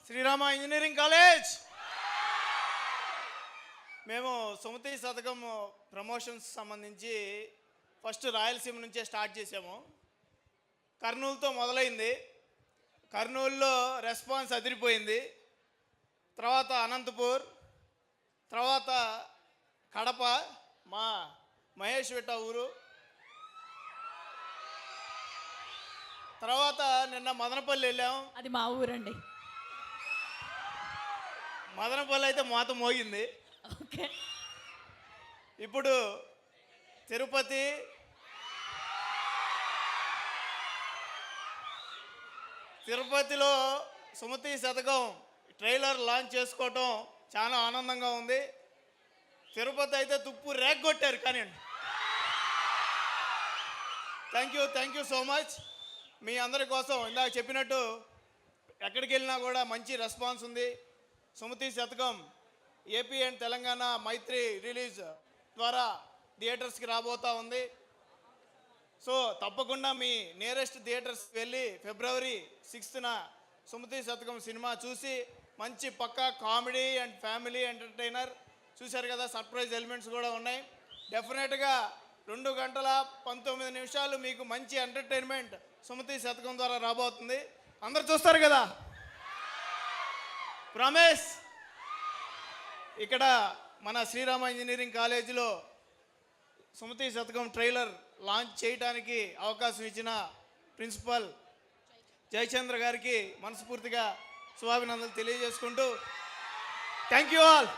Srirama engineering college. మేము సుమతి శతకం promotions సంబంధించి ఫస్ట్ రాయలసీమ నుంచే స్టార్ట్ చేసాము. కర్నూలుతో మొదలైంది. కర్నూలులో రెస్పాన్స్ అదిరిపోయింది. తర్వాత అనంతపూర్, తర్వాత కడప, మా మహేష్ విట్ట ఊరు, తర్వాత నిన్న మదనపల్లి వెళ్ళాం. అది మా ఊరండి. మదనపల్లి అయితే మాతో మోగింది. ఓకే, ఇప్పుడు తిరుపతి, తిరుపతిలో సుమతి శతకం ట్రైలర్ లాంచ్ చేసుకోవటం చాలా ఆనందంగా ఉంది. తిరుపతి అయితే తుప్పు రేగొట్టారు. కానీ థ్యాంక్ యూ సో మచ్. మీ అందరి కోసం ఇందాక చెప్పినట్టు ఎక్కడికి వెళ్ళినా కూడా మంచి రెస్పాన్స్ ఉంది. Sumathi Satakam AP and Telangana Mythri release ద్వారా థియేటర్స్కి రాబోతూ ఉంది. సో తప్పకుండా మీ నియరెస్ట్ థియేటర్స్కి వెళ్ళి February 6th సుమతి శతకం సినిమా చూసి మంచి పక్కా కామెడీ అండ్ ఫ్యామిలీ ఎంటర్టైనర్ చూశారు కదా. సర్ప్రైజ్ ఎలిమెంట్స్ కూడా ఉన్నాయి. డెఫినెట్గా 2 గంటల 19 నిమిషాలు మీకు మంచి ఎంటర్టైన్మెంట్ సుమతి శతకం ద్వారా రాబోతుంది. అందరు చూస్తారు కదా. ప్రామిస్. ఇక్కడ మన శ్రీరామ ఇంజనీరింగ్ కాలేజీలో సుమతి శతకం ట్రైలర్ లాంచ్ చేయడానికి అవకాశం ఇచ్చిన ప్రిన్సిపల్ జయచంద్ర గారికి మనస్ఫూర్తిగా శుభాభినందనలు తెలియజేసుకుంటూ థ్యాంక్ యూ ఆల్.